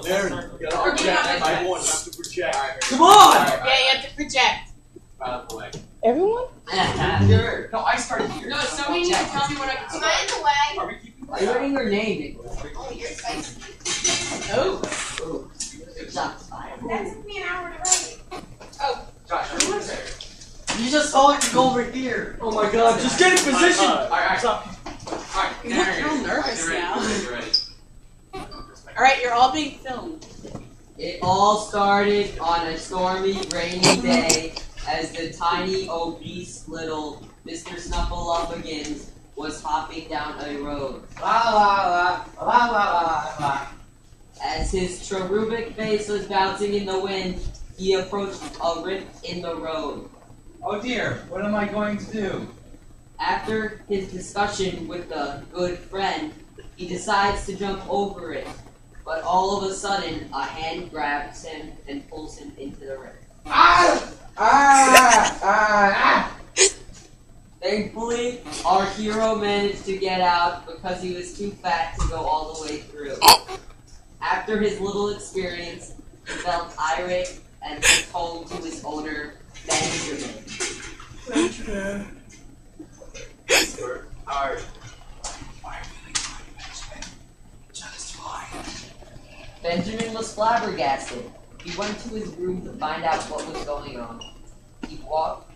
Aaron, you gotta project. I want to project. Come on! Yeah, you have to project. Right out the way. Everyone? Sure. No, I started here. No, somebody needs to tell me what I can do. Am I in the way? Are we keeping You're writing your name, Nicholas. Oh, you're spicy. Oh. Shots fired. That took me an hour to write. Oh. Josh, are you there? You just saw it go over here. Oh my god, just get in position! Alright. You look real nervous now. You're ready. Alright, you're all being filmed. It all started on a stormy, rainy day as the tiny, obese little Mr. Snuffleupagus was hopping down a road. La la la la la la. As his cherubic face was bouncing in the wind, he approached a rift in the road. Oh dear, what am I going to do? After his discussion with the good friend, he decides to jump over it. But all of a sudden, a hand grabs him and pulls him into the rift. Thankfully, our hero managed to get out because he was too fat to go all the way through. After his little experience, he felt irate and went home to his owner, Benjamin. Benjamin was flabbergasted. He went to his room to find out what was going on. He walked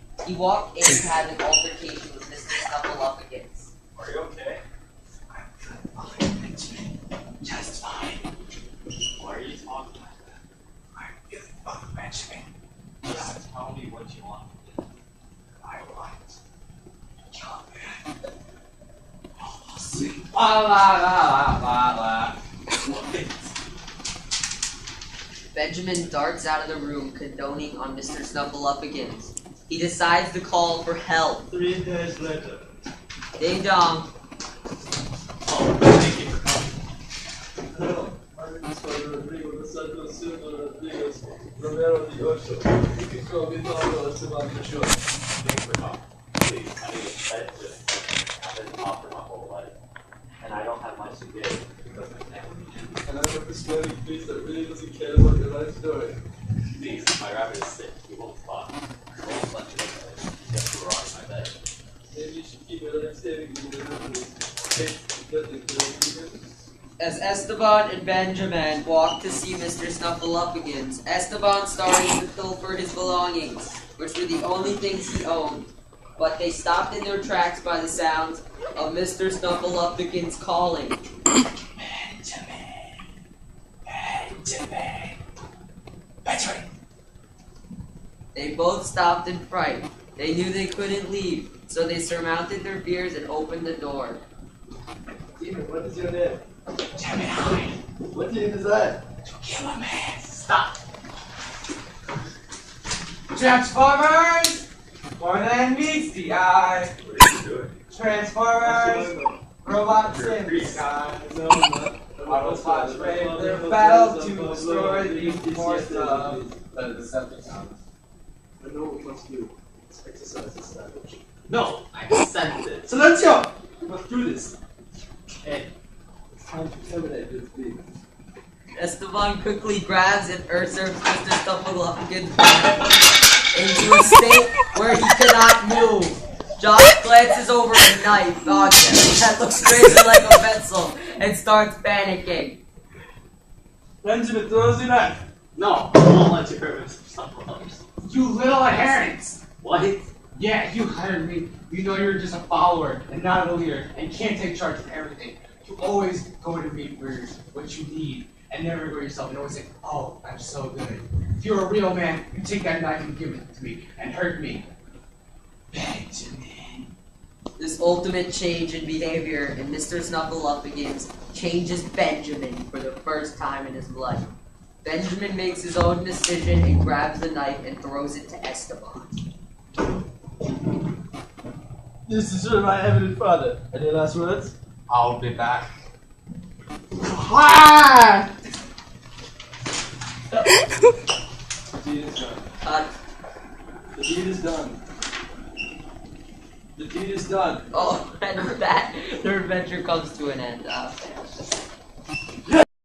in to have an altercation with Mr. Snuffleupagus. Are you okay? I'm fine, Benjamin. Just fine. Why are you talking like that? I'm feeling fine, Benjamin. Just tell me what you want. I want to kill a man. Almost see. La la la la la. Benjamin darts out of the room, condoning on Mr. Snuffleupagus. He decides to call for help. 3 days later. Ding dong. Oh, thank you for coming. Hello, my name is Father Rodrigo de Santos Silva Rodriguez Romero de Ocho. You can call me Pablo Esteban Mayor. Thanks for coming. Please, I need a bed to I've been off for my whole life. And I don't have much to give because my family. And I'm a Hispanic priest that really doesn't care about your life story. Please, my rabbit is sick. He won't spot. I won't let you know. Yes, you were on my bed. Maybe you should keep your life saving in your memories. As Esteban and Benjamin walked to see Mr. Snuffleupagus, Esteban started to pilfer his belongings, which were the only things he owned. But they stopped in their tracks by the sounds of Mr. Snuffleupagus calling. Benjamin. They both stopped in fright. They knew they couldn't leave, so they surmounted their fears and opened the door. Demon, what is your name? Gemini. What name is that? To kill a man. Stop. Transformers! More than meets the eye. What are you doing? Transformers! Robots in the sky. No, I'm not. Autobots brave their battle to destroy the force of the Decepticons. I know what we must do. Let's exercise this savage. No, I sent it. Silencio! We must do this. Hey, it's time to terminate this being. Esteban quickly grabs and usurps Mr. Snuffleupagus into a state where he cannot move. Josh glances over a knife object that looks crazy like a pencil and starts panicking. Benjamin throws the knife. No, I won't let you hurt Snuffleupagus. You little adherents! What? Yeah, you hired me. You know you're just a follower and not a leader and can't take charge of everything. You always go to me for what you need and never go yourself and always say, oh, I'm so good. If you're a real man, you take that knife and give it to me and hurt me. Benjamin. This ultimate change in behavior in Mr. Snuffleupagus changes Benjamin for the first time in his life. Benjamin makes his own decision and grabs the knife and throws it to Esteban. This is my heavenly father. Any last words? I'll be back. Ah! The deed is done. The deed is done. The deed is done. Oh, and with that, their adventure comes to an end.